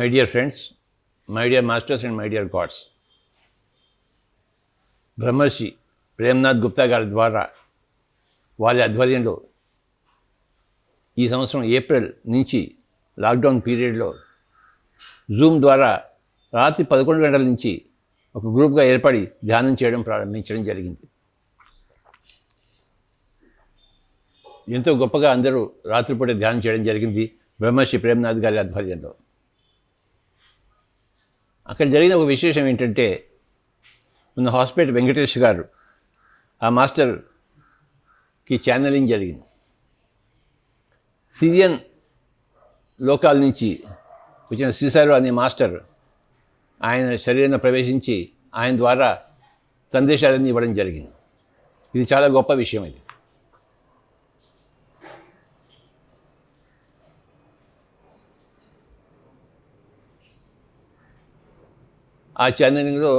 My dear friends, my dear masters and my dear gods, బ్రహ్మర్షి ప్రేమ్నాథ్ గుప్తా గారి ద్వారా వాళ్ళ ఆధ్వర్యంలో ఈ సంవత్సరం ఏప్రిల్ నుంచి లాక్డౌన్ పీరియడ్లో జూమ్ ద్వారా రాత్రి 11 గంటల నుంచి ఒక గ్రూప్గా ఏర్పడి ధ్యానం చేయడం ప్రారంభించడం జరిగింది. ఎంతో గొప్పగా అందరూ రాత్రిపూట ధ్యానం చేయడం జరిగింది బ్రహ్మర్షి ప్రేమ్నాథ్ గారి ఆధ్వర్యంలో. అక్కడ జరిగిన ఒక విశేషం ఏంటంటే, మన హాస్పిటల్ వెంకటేష్ గారు ఆ మాస్టర్కి ఛానలింగ్ జరిగింది. సిరియన్ లోకాల నుంచి వచ్చిన సిసారో అనే మాస్టర్ ఆయన శరీరంలో ప్రవేశించి ఆయన ద్వారా సందేశాలన్నీ ఇవ్వడం జరిగింది. ఇది చాలా గొప్ప విషయం. ఇది ఆ ఛానలింగ్లో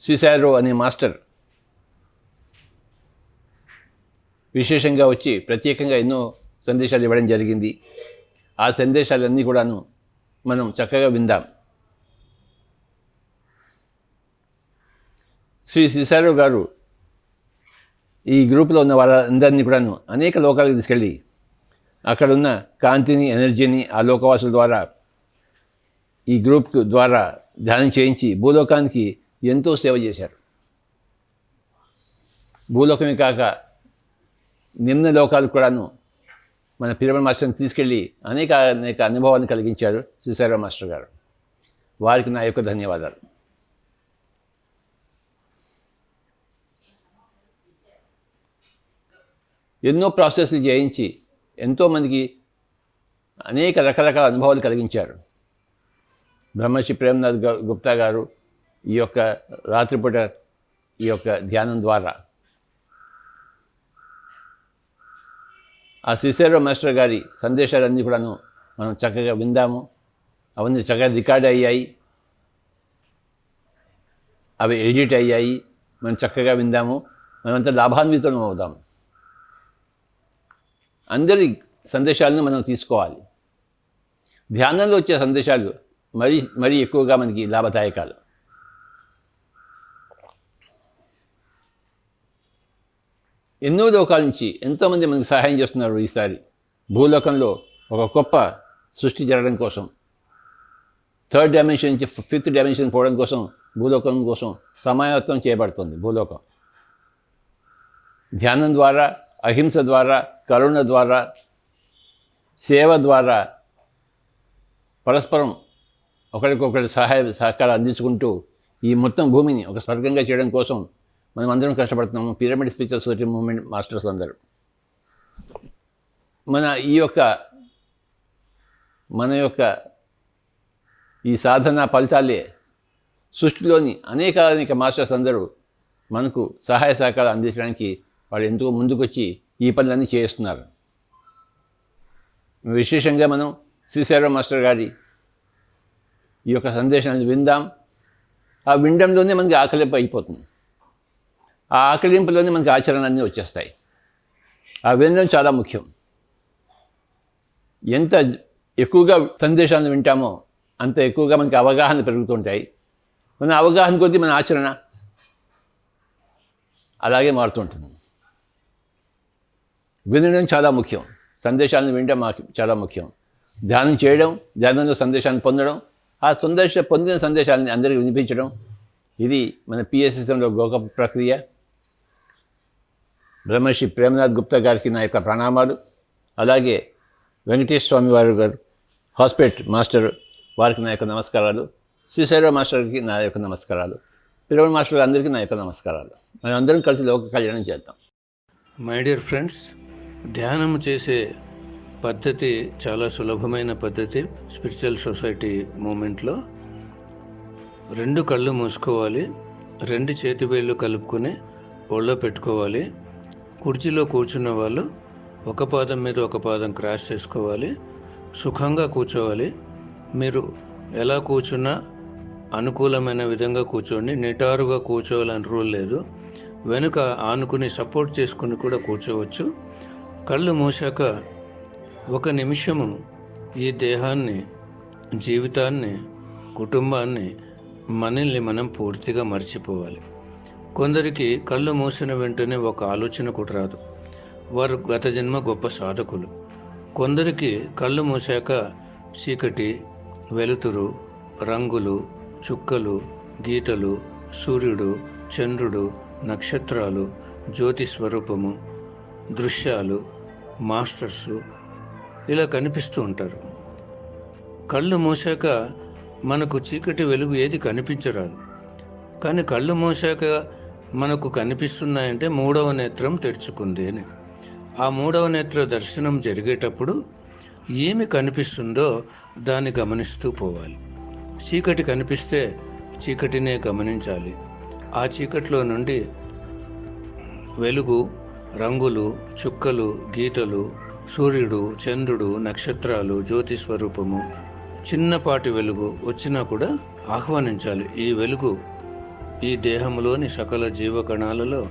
సిసారో అనే మాస్టర్ విశేషంగా వచ్చి ప్రత్యేకంగా ఎన్నో సందేశాలు ఇవ్వడం జరిగింది. ఆ సందేశాలన్నీ కూడాను మనం చక్కగా విందాం. శ్రీ సిసారో గారు ఈ గ్రూపులో ఉన్న వాళ్ళందరినీ కూడాను అనేక లోకాలకు తీసుకెళ్ళి అక్కడున్న కాంతిని, ఎనర్జీని ఆ లోకవాసుల ద్వారా ఈ గ్రూప్ ద్వారా ధ్యానం చేయించి భూలోకానికి ఎంతో సేవ చేశారు. భూలోకమే కాక నిమ్న లోకాలు కూడాను మన పిరమిడ్ మాస్టర్ని తీసుకెళ్ళి అనేక అనుభవాన్ని కలిగించారు సిసారో మాస్టర్ గారు. వారికి నా యొక్క ధన్యవాదాలు. ఎన్నో ప్రాసెస్లు చేయించి ఎంతోమందికి అనేక రకరకాల అనుభవాలు కలిగించారు బ్రహ్మర్షి ప్రేమ్నాథ్ గుప్తా గారు ఈ యొక్క రాత్రిపూట ఈ యొక్క ధ్యానం ద్వారా. ఆ సిసారో మాస్టర్ గారి సందేశాలన్నీ కూడాను మనం చక్కగా విందాము. అవన్నీ చక్కగా రికార్డ్ అయ్యాయి, అవి ఎడిట్ అయ్యాయి. మనం చక్కగా విందాము, మనమంతా లాభాన్వితం అవుదాము. అందరి సందేశాలను మనం తీసుకోవాలి. ధ్యానంలో వచ్చే సందేశాలు మరీ ఎక్కువగా మనకి లాభదాయకాలు. ఎన్నో లోకాల నుంచి ఎంతోమంది మనకి సహాయం చేస్తున్నారు. ఈసారి భూలోకంలో ఒక గొప్ప సృష్టి జరగడం కోసం, 3rd డైమెన్షన్ నుంచి 5th డైమెన్షన్ పోవడం కోసం, భూలోకం కోసం సమాయత్తం చేయబడుతుంది. భూలోకం ధ్యానం ద్వారా, అహింస ద్వారా, కరుణ ద్వారా, సేవ ద్వారా పరస్పరం ఒకరికొకరు సహకారం అందించుకుంటూ ఈ మొత్తం భూమిని ఒక స్వర్గంగా చేయడం కోసం మనం అందరం కష్టపడుతున్నాము. Pyramid spiritual society movement masters అందరూ మన యొక్క ఈ సాధన ఫలితాలే సృష్టిలోని అనేక మాస్టర్స్ అందరూ మనకు సహాయ సహకారాలు అందించడానికి వాళ్ళు ఎంతో ముందుకొచ్చి ఈ పనులన్నీ చేస్తున్నారు. విశేషంగా మనం సిసారో మాస్టర్ గారి ఈ యొక్క సందేశాన్ని విందాం. ఆ వినడంలోనే మనకి ఆకలింపు అయిపోతుంది. ఆ ఆకలింపులోనే మనకి ఆచరణలన్నీ వచ్చేస్తాయి. ఆ వినడం చాలా ముఖ్యం. ఎంత ఎక్కువగా సందేశాలను వింటామో అంత ఎక్కువగా మనకి అవగాహన పెరుగుతుంటాయి. మన అవగాహన కొద్దీ మన ఆచరణ అలాగే మారుతుంటుంది. వినడం చాలా ముఖ్యం, సందేశాలను వినడం చాలా ముఖ్యం. ధ్యానం చేయడం, ధ్యానంలో సందేశాన్ని పొందడం, ఆ పొందిన సందేశాలని అందరికీ వినిపించడం, ఇది మన పిఎస్ఎస్ఎంలో గొప్ప ప్రక్రియ. బ్రహ్మర్షి ప్రేమ్నాథ్ గుప్తా గారికి నా యొక్క ప్రణామాలు. అలాగే వెంకటేష్ స్వామి గారు హాస్పిటల్ మాస్టర్ వారికి నా యొక్క నమస్కారాలు. సిసారో మాస్టర్కి నా యొక్క నమస్కారాలు. పిరమిడ్ మాస్టర్ అందరికీ నా యొక్క నమస్కారాలు. మనం అందరం కలిసి లోక కళ్యాణం చేద్దాం. మై డియర్ ఫ్రెండ్స్, ధ్యానం చేసే పద్ధతి చాలా సులభమైన పద్ధతి. స్పిరిచువల్ సొసైటీ మూమెంట్లో 2 కళ్ళు మూసుకోవాలి, 2 చేతి వేళ్ళు కలుపుకొని ఒళ్ళో పెట్టుకోవాలి. కుర్చీలో కూర్చున్న వాళ్ళు ఒక పాదం మీద ఒక పాదం క్రాస్ చేసుకోవాలి. సుఖంగా కూర్చోవాలి. మీరు ఎలా కూర్చున్నా అనుకూలమైన విధంగా కూర్చోండి. నిటారుగా కూర్చోవాలని రూల్ లేదు. వెనుక ఆనుకుని సపోర్ట్ చేసుకుని కూడా కూర్చోవచ్చు. కళ్ళు మూసాక 1 నిమిషము ఈ దేహాన్ని, జీవితాన్ని, కుటుంబాన్ని, మనల్ని మనం పూర్తిగా మర్చిపోవాలి. కొందరికి కళ్ళు మూసిన వెంటనే ఒక ఆలోచన కూడా రాదు. వారు గత జన్మ గొప్ప సాధకులు. కొందరికి కళ్ళు మూసాక చీకటి, వెలుతురు, రంగులు, చుక్కలు, గీతలు, సూర్యుడు, చంద్రుడు, నక్షత్రాలు, జ్యోతి స్వరూపము, దృశ్యాలు, మాస్టర్సు ఇలా కనిపిస్తూ ఉంటారు. కళ్ళు మూసాక మనకు చీకటి, వెలుగు ఏది కనిపించరాదు. కానీ కళ్ళు మూసాక మనకు కనిపిస్తున్నాయంటే మూడవ నేత్రం తెరుచుకుంది అని. ఆ మూడవ నేత్ర దర్శనం జరిగేటప్పుడు ఏమి కనిపిస్తుందో దాన్ని గమనిస్తూ పోవాలి. చీకటి కనిపిస్తే చీకటినే గమనించాలి. ఆ చీకటిలో నుండి వెలుగు, రంగులు, చుక్కలు, గీతలు, సూర్యుడు, చంద్రుడు, నక్షత్రాలు, జ్యోతి స్వరూపము, చిన్నపాటి వెలుగు వచ్చినా కూడా ఆహ్వానించాలి. ఈ వెలుగు ఈ దేహంలోని సకల జీవకణాలలో,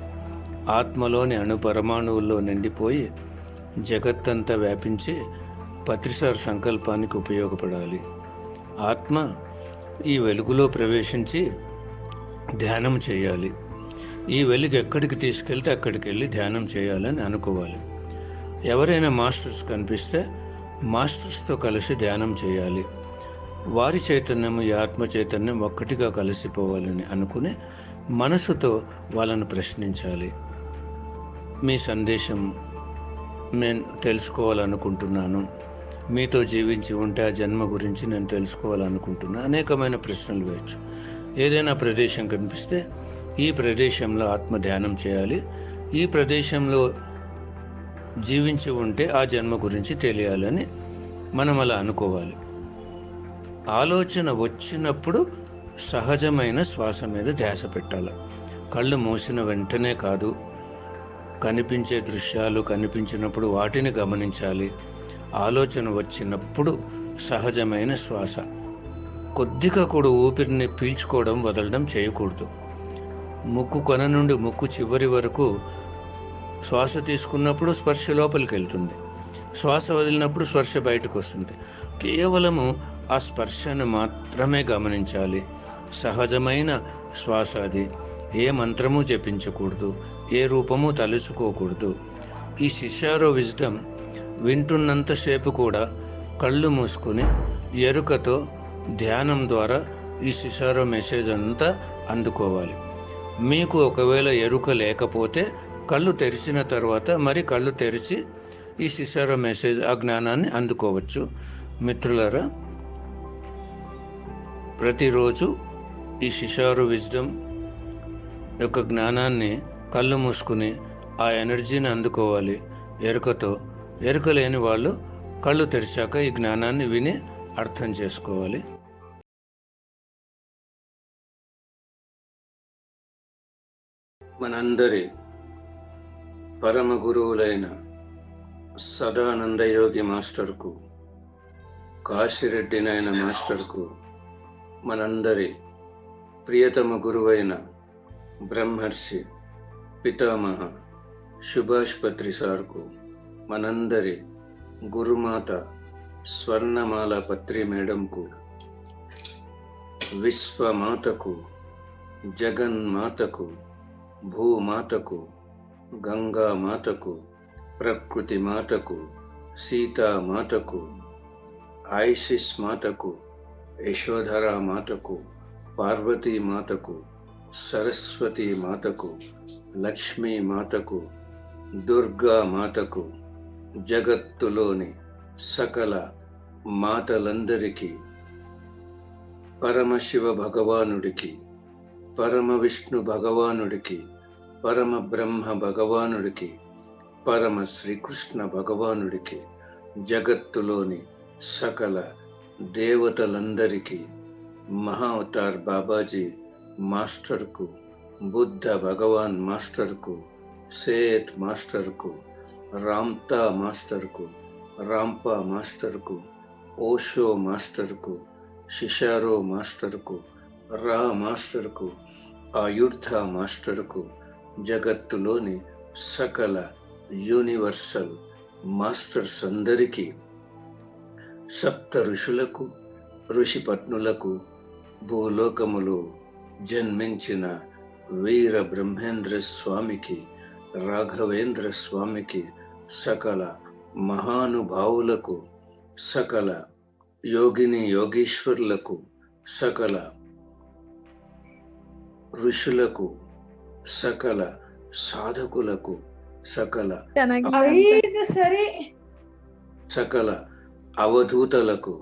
ఆత్మలోని అణుపరమాణువుల్లో నిండిపోయి జగత్తంతా వ్యాపించి పత్రిసార్ సంకల్పానికి ఉపయోగపడాలి. ఆత్మ ఈ వెలుగులో ప్రవేశించి ధ్యానం చేయాలి. ఈ వెలుగు ఎక్కడికి తీసుకెళ్తే అక్కడికి వెళ్ళి ధ్యానం చేయాలని అనుకోవాలి. ఎవరైనా మాస్టర్స్ కనిపిస్తే మాస్టర్స్తో కలిసి ధ్యానం చేయాలి. వారి చైతన్యం, ఈ ఆత్మ చైతన్యం ఒక్కటిగా కలిసిపోవాలని అనుకుని మనసుతో వాళ్ళను ప్రశ్నించాలి. మీ సందేశం నేను తెలుసుకోవాలనుకుంటున్నాను, మీతో జీవించి ఉంటే ఆ జన్మ గురించి నేను తెలుసుకోవాలనుకుంటున్నాను. అనేకమైన ప్రశ్నలు వేయచ్చు. ఏదైనా ప్రదేశం కనిపిస్తే ఈ ప్రదేశంలో ఆత్మ ధ్యానం చేయాలి, ఈ ప్రదేశంలో జీవించి ఉంటే ఆ జన్మ గురించి తెలియాలని మనం అలా అనుకోవాలి. ఆలోచన వచ్చినప్పుడు సహజమైన శ్వాస మీద ధ్యాస పెట్టాలి. కళ్ళు మూసిన వెంటనే కాదు, కనిపించే దృశ్యాలు కనిపించినప్పుడు వాటిని గమనించాలి. ఆలోచన వచ్చినప్పుడు సహజమైన శ్వాస, కొద్దిగా కూడా ఊపిరిని పీల్చుకోవడం వదలడం చేయకూడదు. ముక్కు కొన నుండి ముక్కు చివరి వరకు శ్వాస తీసుకున్నప్పుడు స్పర్శ లోపలికి వెళ్తుంది, శ్వాస వదిలినప్పుడు స్పర్శ బయటకు వస్తుంది. కేవలము ఆ స్పర్శను మాత్రమే గమనించాలి. సహజమైన శ్వాస అది. ఏ మంత్రము జపించకూడదు, ఏ రూపము తలుచుకోకూడదు. ఈ శిష్యారో విజ్డమ్ వింటున్నంతసేపు కూడా కళ్ళు మూసుకుని ఎరుకతో ధ్యానం ద్వారా ఈ శిష్యారో మెసేజ్ అంతా అందుకోవాలి. మీకు ఒకవేళ ఎరుక లేకపోతే కళ్ళు తెరిచిన తర్వాత మరి కళ్ళు తెరిచి ఈ శిష్యారో మెసేజ్, ఆ జ్ఞానాన్ని అందుకోవచ్చు. మిత్రులారా, ప్రతిరోజు ఈ శిష్యారో విజ్డమ్ యొక్క జ్ఞానాన్ని కళ్ళు మూసుకుని ఆ ఎనర్జీని అందుకోవాలి ఎరుకతో. ఎరుక లేని వాళ్ళు కళ్ళు తెరిచాక ఈ జ్ఞానాన్ని విని అర్థం చేసుకోవాలి. మనందరి పరమ గురువులైన సదానందయోగి మాస్టర్కు, కాశిరెడ్డి నాయన మాస్టర్కు, మనందరి ప్రియతమ గురువైన బ్రహ్మర్షి పితామహ సుభాష్ పత్రి సార్కు, మనందరి గురుమాత స్వర్ణమాల పత్రి మేడంకు, విశ్వమాతకు, జగన్మాతకు, భూమాతకు, గంగామాతకు, ప్రకృతి మాతకు, సీతామాతకు, ఐసిస్ మాతకు, యశోధరా మాతకు, పార్వతీ మాతకు, సరస్వతీ మాతకు, లక్ష్మీ మాతకు, దుర్గా మాతకు, జగత్తులోని సకల మాతలందరికీ, పరమశివ భగవానుడికి, పరమ విష్ణు భగవానుడికి, పరమ బ్రహ్మ భగవానుడికి, పరమ శ్రీకృష్ణ భగవానుడికి, జగత్తులోని సకల దేవతలందరికీ, మహా అవతార్ బాబాజీ మాస్టర్కు, బుద్ధ భగవాన్ మాస్టర్కు, సేత్ మాస్టర్కు, రామ్తా మాస్టర్కు, రాంపా మాస్టర్కు, ఓషో మాస్టర్కు, శిషారో మాస్టర్కు, రా మాస్టర్కు, ఆయుర్ధ మాస్టర్కు, జగత్తులోని సకల యూనివర్సల్ మాస్టర్స్ అందరికీ సప్త ఋషులకు ఋషిపత్నులకు భూలోకములో జన్మించిన వీర బ్రహ్మేంద్ర స్వామికి, రాఘవేంద్ర స్వామికి, సకల మహానుభావులకు, సకల యోగిని యోగీశ్వరులకు, సకల ఋషులకు, సకల సాధకులకు, సకల అవధూతలకు,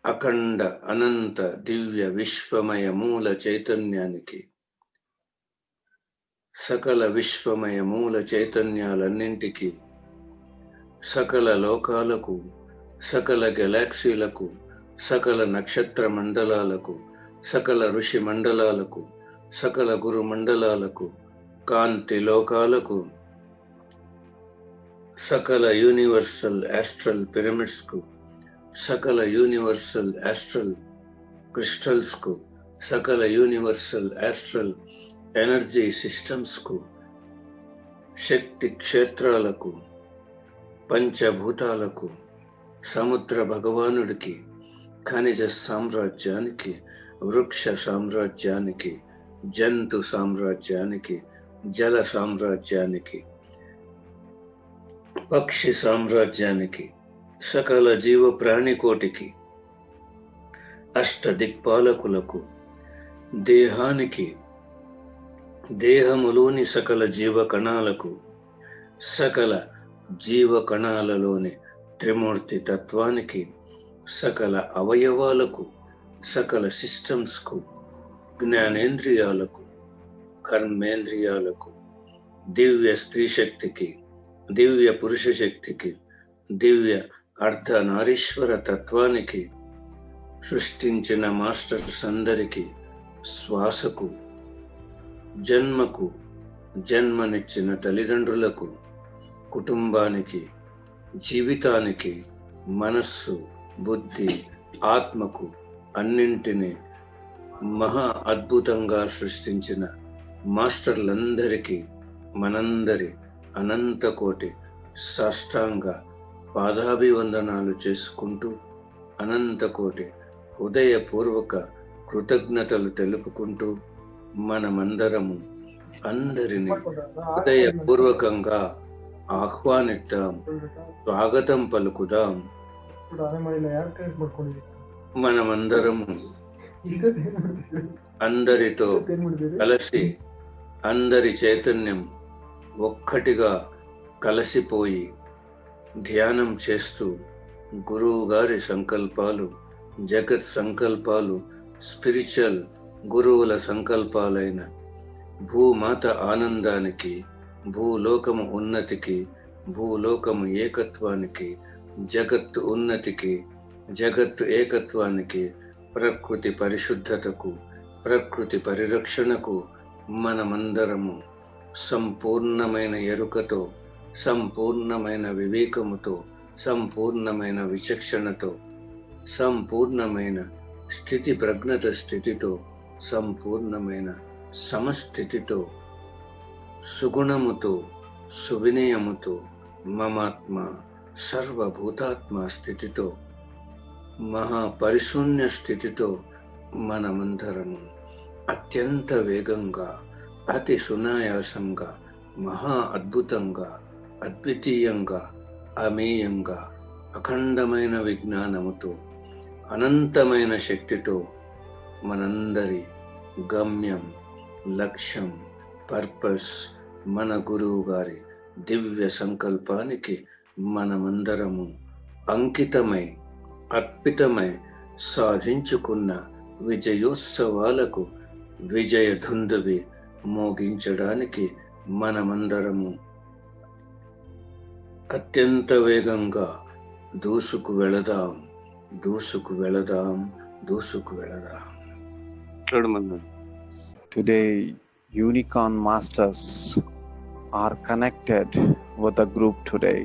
అఖండ అనంత దివ్య విశ్వమయ మూల చైతన్యానికి, సకల విశ్వమయ మూల చైతన్యాలన్నింటికి, సకల లోకాలకు, సకల గెలాక్సీలకు, సకల నక్షత్ర మండలాలకు, సకల ఋషి మండలాలకు, సకల గురు మండలాలకు, కాంతి లోకాలకు, సకల యూనివర్సల్ ఆస్ట్రల్ పిరమిడ్స్కు, సకల యూనివర్సల్ ఆస్ట్రల్ క్రిస్టల్స్కు, సకల యూనివర్సల్ ఆస్ట్రల్ ఎనర్జీ సిస్టమ్స్కు, శక్తి క్షేత్రాలకు, పంచభూతాలకు, సముద్ర భగవానుడికి, ఖనిజ సామ్రాజ్యానికి, వృక్ష సామ్రాజ్యానికి, జంతు సామ్రాజ్యానికి, జల సామ్రాజ్యానికి, పక్షి సామ్రాజ్యానికి, సకల జీవ ప్రాణికోటికి, అష్ట దిక్పాలకులకు, దేహానికి, దేహములోని సకల జీవ కణాలకు, సకల జీవ కణాలలోని త్రిమూర్తి తత్వానికి, సకల అవయవాలకు, సకల సిస్టమ్స్కు, జ్ఞానేంద్రియాలకు, కర్మేంద్రియాలకు, దివ్య స్త్రీ శక్తికి, దివ్య పురుష శక్తికి, దివ్య అర్ధనారీశ్వర తత్వానికి, సృష్టించిన మాస్టర్స్ అందరికీ, శ్వాసకు, జన్మకు, జన్మనిచ్చిన తల్లిదండ్రులకు, కుటుంబానికి, జీవితానికి, మనస్సు, బుద్ధి, ఆత్మకు, అన్నింటినీ మహా అద్భుతంగా సృష్టించిన మాస్టర్లందరికీ మనందరి అనంత కోటి సాష్టాంగ పాదాభివందనాలు చేసుకుంటూ, అనంత కోటి హృదయపూర్వక కృతజ్ఞతలు తెలుపుకుంటూ, మనమందరము అందరినీ హృదయపూర్వకంగా ఆహ్వానిద్దాం, స్వాగతం పలుకుదాం. మనమందరము అందరితో కలిసి, అందరి చైతన్యం ఒక్కటిగా కలిసిపోయి ధ్యానం చేస్తూ, గురువు గారి సంకల్పాలు, జగత్ సంకల్పాలు, స్పిరిచువల్ గురువుల సంకల్పాలైన భూమాత ఆనందానికి, భూలోకము ఉన్నతికి, భూలోకము ఏకత్వానికి, జగత్తు ఉన్నతికి, జగత్తు ఏకత్వానికి, ప్రకృతి పరిశుద్ధతకు, ప్రకృతి పరిరక్షణకు మనమందరము సంపూర్ణమైన ఎరుకతో, సంపూర్ణమైన వివేకముతో, సంపూర్ణమైన విచక్షణతో, సంపూర్ణమైన స్థితి ప్రజ్ఞత స్థితితో, సంపూర్ణమైన సమస్థితితో, సుగుణముతో, సువినయముతో, మమాత్మ సర్వభూతాత్మ స్థితితో, మహాపరిశూన్య స్థితితో మనమందరము అత్యంత వేగంగా, అతి సునాయాసంగా, మహా అద్భుతంగా, అద్వితీయంగా, అమేయంగా, అఖండమైన విజ్ఞానముతో, అనంతమైన శక్తితో మనందరి గమ్యం, లక్ష్యం, పర్పస్, మన గురువు గారి దివ్య సంకల్పానికి మనమందరము అంకితమై, అర్పితమై సాధించుకున్న విజయోత్సవాలకు విజయ ధుందువి మోగించడానికి మనమందరము అత్యంత వేగంగా దూసుకు వెళదాం, దూసుకు వెళదాం, దూసుకు వెళదాం. Today, Unicorn Masters are connected with the group today.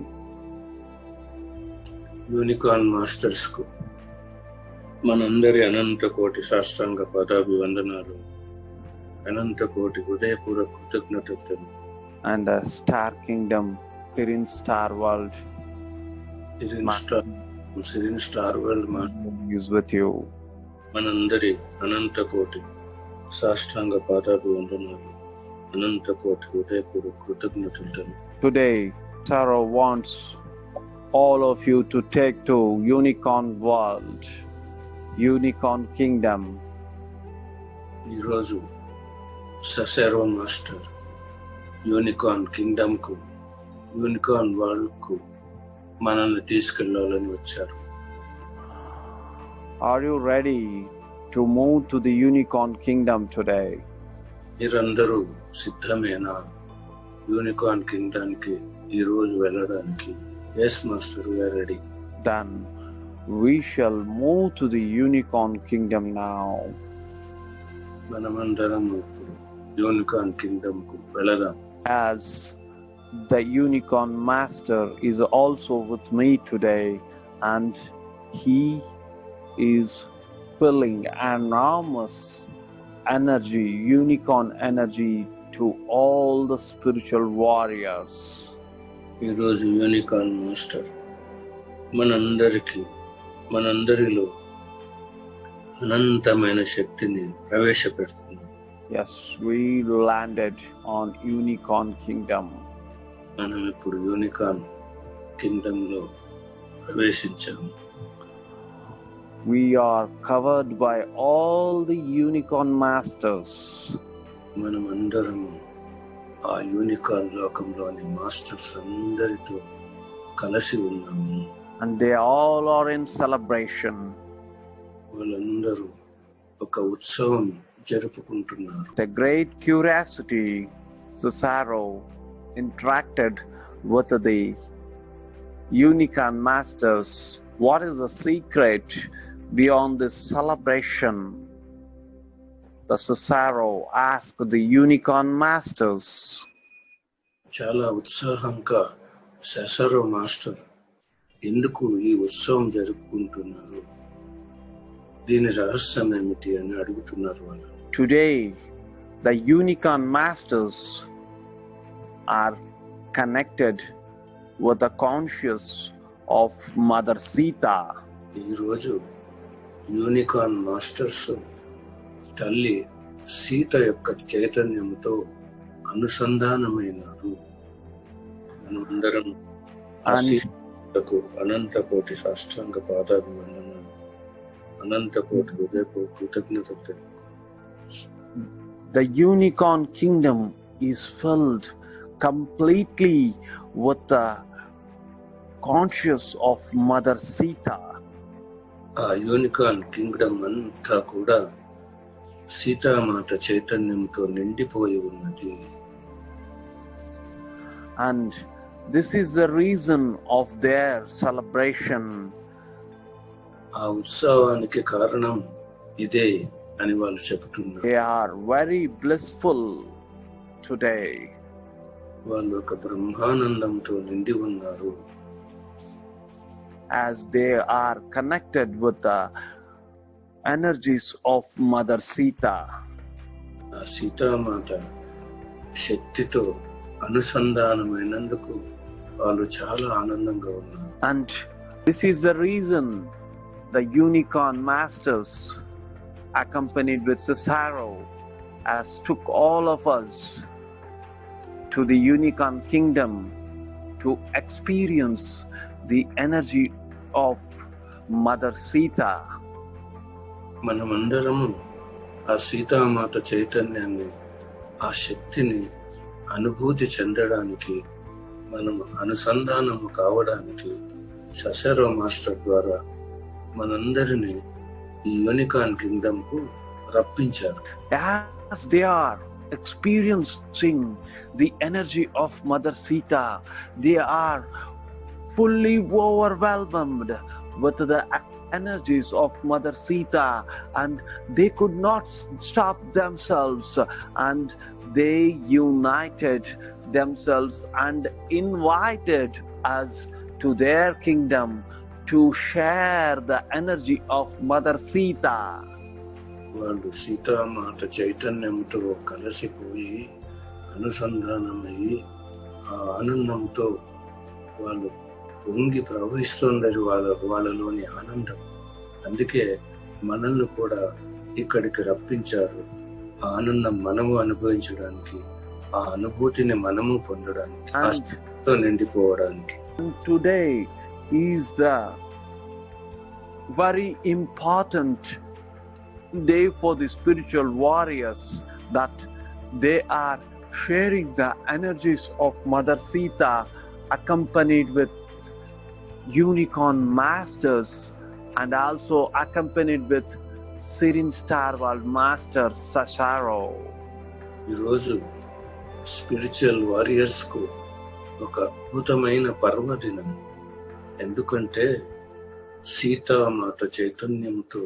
Unicorn masters కు మనందరి అనంత కోటి సాష్టాంగ పదాభివందనాలు, అనంత కోటి హృదయపూర్వక కృతజ్ఞతలు. And the Star Kingdom, Kirin Star World Sirin Star World is with you. మనందరి అనంత కోటి సాష్టాంగ పాదాభివందనాలు, అనంత కోటి హృదయపూర్వక కృతజ్ఞతలు. Today, Sarah wants all of you to take to Unicorn World, Unicorn Kingdom. ఈరోజు ససెరో మాస్టర్ యూనికార్న్ కింగ్డమ్కు, యూనికార్న్ వరల్డ్కు మనల్ని తీసుకెళ్లాలని వచ్చారు. Are you ready to move to the Unicorn Kingdom today? మీరందరూ సిద్ధమేనా యూనికార్న్ కింగ్డమ్కి ఈరోజు వెళ్ళడానికి? Yes master, we are ready. Then we shall move to the Unicorn Kingdom now. మనమందరం ఇప్పుడు యూనికార్న్ కింగ్డమ్కు వెళదాం. As the Unicorn Master is also with me today, and he is filling enormous energy, unicorn energy, to all the spiritual warriors. ఈరోజు unicorn master మనందరిలో అనంతమైన శక్తిని ప్రవేశపెడుతున్నారు. Yes, we landed on Unicorn Kingdom. మనం ఇప్పుడు unicorn కింగ్డమ్లో ప్రవేశించాము. We are covered by all the Unicorn Masters. మనం అందరము ఆ unicorn లోకంలోని మాస్టర్స్ అందరితో కలిసి ఉన్నాము. And they all are in celebration. వాళ్ళందరూ ఒక ఉత్సవం జరుపుకుంటున్నారు. The great curiosity, Cesaro interacted with the Unicorn Masters. What is the secret beyond this celebration? The Cesaro asked the Unicorn Masters. చాలా ఉత్సాహంగా సెసరో మాస్టర్ ఎందుకు ఈ ఉత్సవం జరుపుకుంటున్నారు, దీని రహస్యం ఏమిటి అని అడుగుతున్నారు వాళ్ళు. Today, the Unicorn Masters are connected with the conscious of Mother Sita. ఈరోజు యూనికార్న్ మాస్టర్స్ తల్లి సీత యొక్క చైతన్యంతో అనుసంధానమైనారు. మనమందరం ఆ సీతకు అనంత కోటి సాష్టాంగ పాదాభివందనాలు, అనంత కోటి హృదయపూర్వక కృతజ్ఞతలు. The Unicorn Kingdom is filled completely with the conscious of Mother Sita. ఆ యూనికార్న్ కింగ్డమ్ అంతా కూడా సీతామాత చైతన్యంతో నిండిపోయి ఉన్నది. And this is the reason of their celebration. ఆ ఉత్సవానికి కారణం ఇదే అని వాళ్ళు చెబుతున్నారు. They are very blissful today. వాళ్ళు ఒక బ్రహ్మానందంతో నిండి ఉన్నారు. As they are connected with the energies of Mother Sita. ఆ సీతామాత శక్తితో అనుసంధానమైనందుకు వాళ్ళు చాలా ఆనందంగా ఉన్నారు. And this is the reason the Unicorn Masters, accompanied with Cesaro, has took all of us to the Unicorn Kingdom to experience the energy of Mother Sita. మనమందరము ఆ సీతామాత చైతన్యాన్ని, ఆ శక్తిని అనుభూతి చెందడానికి, మనం అనుసంధానము కావడానికి ససెరో మాస్టర్ ద్వారా మనందరినీ ఈ యూనికార్న్ కింగ్డమ్ కు రప్పించారు. As they are experiencing the energy of Mother Sita, they are fully overwhelmed with the energies of Mother Sita, and they could not stop themselves, and they united themselves and invited us to their kingdom to share the energy of Mother Sita. వాళ్ళు సీతామాత చైతన్యంతో కలిసిపోయి అనుసంధానమై ఆ ఆనందంతో వాళ్ళు పొంగి ప్రవహిస్తుందని వాళ్ళలోని ఆనందం. అందుకే మనల్ని కూడా ఇక్కడికి రప్పించారు. ఆ ఆనందం మనము అనుభవించడానికి, ఆ అనుభూతిని మనము పొందడానికి, ఆశతో నిండిపోవడానికి. Today is the very important day for the spiritual warriors, that they are sharing the energies of Mother Sita, accompanied with unicorn masters and also accompanied with Sirin Star World Master Sasharo. ఈరోజు spiritual warriors కు ఒక అద్భుతమైన పర్వదినం. ఎందుకంటే సీతామాత చైతన్యంతో,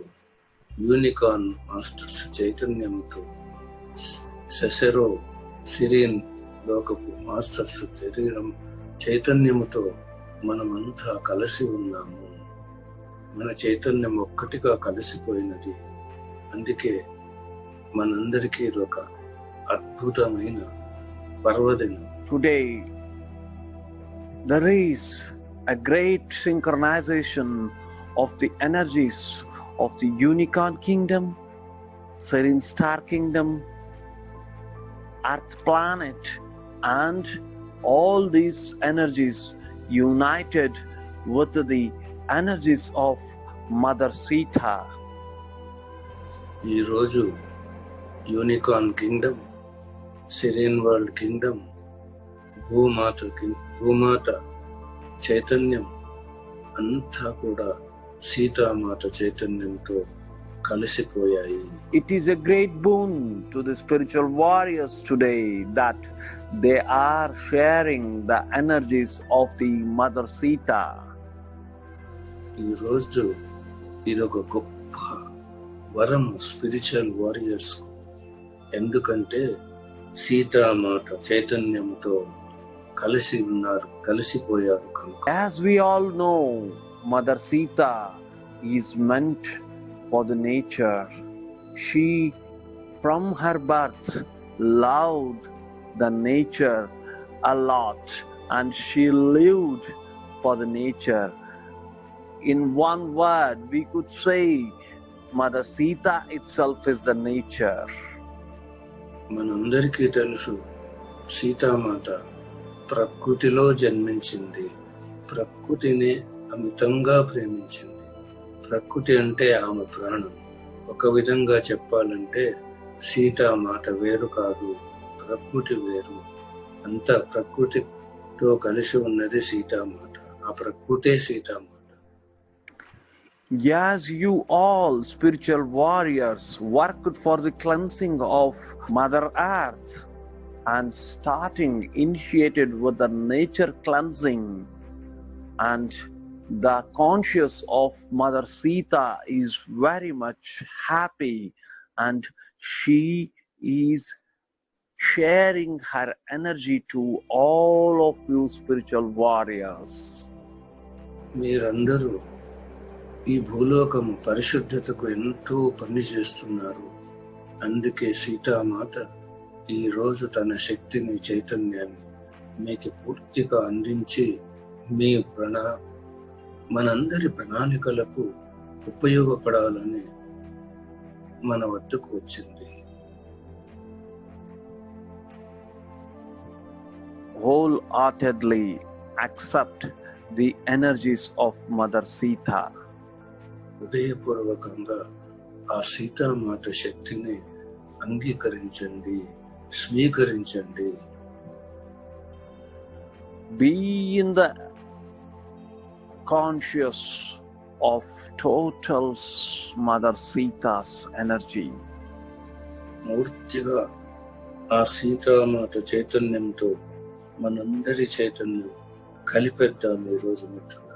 unicorn masters చైతన్యంతో, సెసెరో Syrian లోకపు masters శరీరం చైతన్యముతో మనమంతా కలిసి ఉన్నాము. మన చైతన్యం ఒక్కటిగా కలిసిపోయినది. అందుకే మనందరికీ ఇది ఒక అద్భుతమైన పర్వదినం. Today there is a great synchronization of the energies of the Unicorn Kingdom, Sirin Star Kingdom, Earth Planet, and all these energies united with the energies of Mother Sita. ఈరోజు unicorn Kingdom, Syrian world Kingdom, భూమాత చైతన్యం అంతా కూడా సీతామాత చైతన్యంతో కలిసిపోయాయి. It is a great boon to the spiritual warriors today that they are sharing the energies of the Mother Sita. ఈరోజు ఇదొక గొప్ప వరం స్పిరిచువల్ వారియర్స్. ఎందుకంటే సీతామాత చైతన్యంతో కలిసి ఉన్నారు, కలిసిపోయారు కనుక. As we all know, Mother Sita is meant for the nature. She, from her birth, loved the nature a lot, and she lived for the nature. In one word, we could say Mother Sita itself is the nature. మనందరికీ తెలుసు, సీతామాత ప్రకృతిలో జన్మించింది, ప్రకృతిని అమితంగా ప్రేమించింది. ప్రకృతి అంటే ఆమె ప్రాణం. ఒక విధంగా చెప్పాలంటే సీతామాత వేరు కాదు, ప్రకృతి వేరు. అంతా ప్రకృతితో కలిసి ఉన్నది సీతామాత. ఆ ప్రకృతే Sitamata. Yes, you all spiritual warriors worked for the cleansing of Mother Earth and initiated with the nature cleansing, and the conscious of Mother Sita is very much happy, and she is sharing her energy to all of you spiritual warriors. మీరందరూ ఈ భూలోకం పరిశుద్ధతకు ఎంతో పని చేస్తున్నారు. అందుకే సీతామాత ఈ రోజు తన శక్తిని, చైతన్యాన్ని మీకు పూర్తిగా అందించి మీ మనందరి ప్రణాళికలకు ఉపయోగపడాలని మన వద్దకు వచ్చింది. Wholeheartedly accept the energies of Mother Sita. హృదయపూర్వకంగా ఆ సీతామాత శక్తిని అంగీకరించండి, స్వీకరించండి. Be in the conscious of total Mother Sita's energy. పూర్తిగా ఆ సీతామాత చైతన్యంతో మనందరి చైతన్యం కలిపేద్దాం ఈరోజు మిత్రులారా.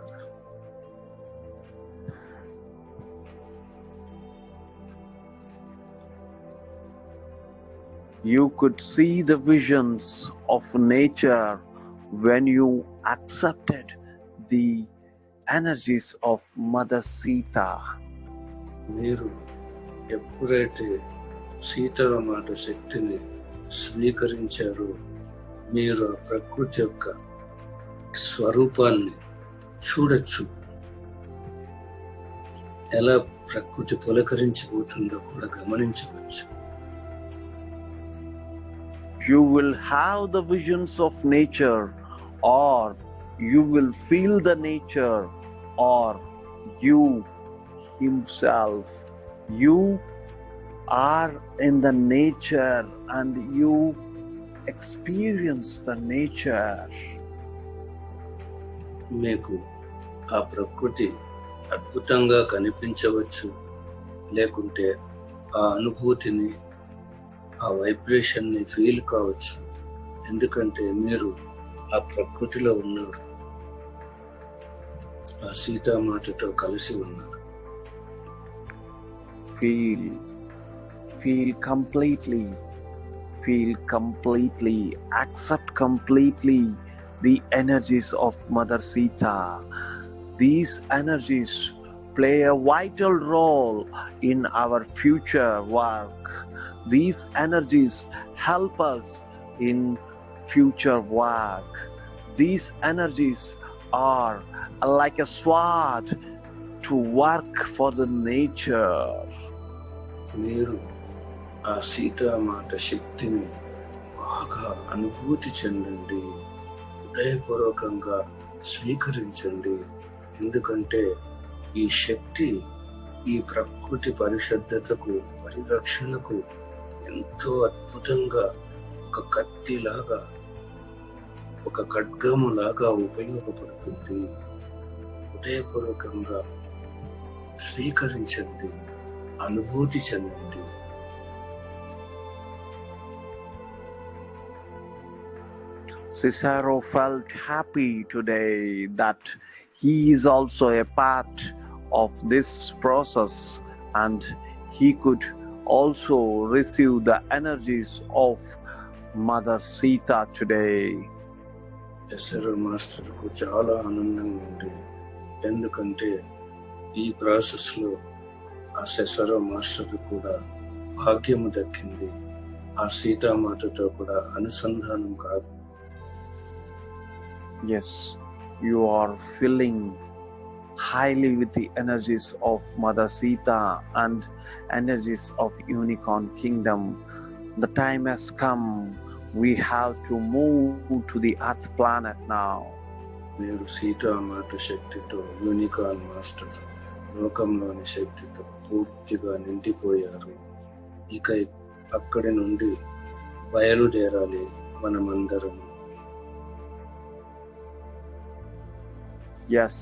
You could see the visions of nature when you accepted the energies of Mother Sita. మీరు ఎప్పుడైతే సీతామాత శక్తిని స్వీకరించారో, మీరు ఆ ప్రకృతి యొక్క స్వరూపాన్ని చూడొచ్చు. ఎలా ప్రకృతి పులకరించిపోతుందో కూడా గమనించవచ్చు. You will have the visions of nature, or you will feel the nature, or you himself, you are in the nature and you experience the nature. మీకు ఆ ప్రకృతి అద్భుతంగా కనిపించవచ్చు, లేకుంటే ఆ అనుభూతిని, ఆ వైబ్రేషన్ని ఫీల్ కావచ్చు. ఎందుకంటే మీరు ఆ ప్రకృతిలో ఉన్నారు, ఆ సీతామాతతో కలిసి ఉన్నారు. Feel completely, accept completely the energies of Mother Sita. These energies play a vital role in our future work. These energies help us in future work. These energies are like a sword to work for the nature. మీరు ఆ సీతామాత శక్తిని బాగా అనుభూతి చెందండి, హృదయపూర్వకంగా స్వీకరించండి. ఎందుకంటే ఈ శక్తి ఈ ప్రకృతి పరిశుద్ధతకు, పరిరక్షణకు ఎంతో అద్భుతంగా ఒక కత్తిలాగా, ఒక ఖడ్గములాగా ఉపయోగపడుతుంది. హృదయపూర్వకంగా స్వీకరించండి, అనుభూతి చెందండి. Cicero felt happy today that he is also a part of this process and he could also receive the energies of Mother Sita today. SR మాస్టర్కు చాలా ఆనందంగా ఉంది. ఎందుకంటే ఈ ప్రాసెస్లో ఆ సెసరో మాస్టర్ కూడా భాగ్యము దక్కింది. ఆ సీతామాతతో కూడా అనుసంధానం కాదు. Yes, you are filling highly with the energies of Mother Sita and energies of Unicorn Kingdom. The time has come. We have to move to the Earth planet now. మీరు సీతామాత శక్తితో, యూనికార్న్ మాస్టర్ లోకంలోని శక్తితో పూర్తిగా నిండిపోయారు. ఇక అక్కడి నుండి బయలుదేరాలి మనమందరం. Yes,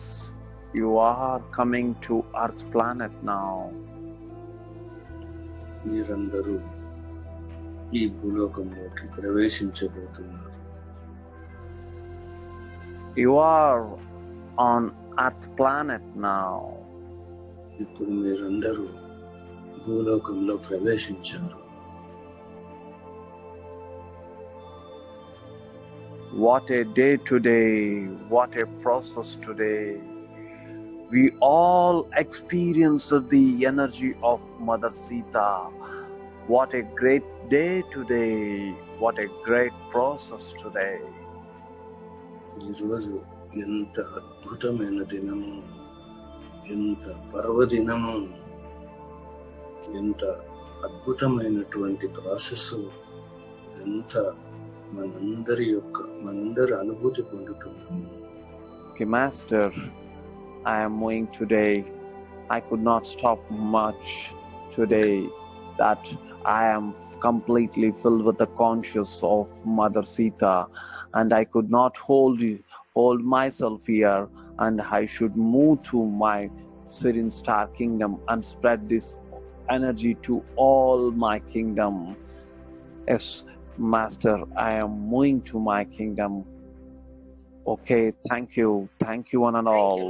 you are coming to Earth planet now. మీరందరూ ఈ భూలోకంలోకి ప్రవేశించబోతున్నారు. You are on Earth planet now. ఇప్పుడు మీరందరూ భూలోకంలో ప్రవేశించారు. What a day today, what a process today. We all experience the energy of Mother Sita. What a great day today, what a great process today. ఈరోజు ఎంత అద్భుతమైన దినము, ఎంత పర్వదినము, ఎంత అద్భుతమైనటువంటి ప్రాసెస్. ఇదంతా మనందరి అనుభూతి పొందుతున్నాము. Okay, Master, I am moving today. I could not stop much today. That I am completely filled with the conscious of Mother Sita, and I could not hold myself here, and I should move to my Serene Star Kingdom and spread this energy to all my kingdom. Yes, Master, I am moving to my kingdom. Okay, thank you one and all.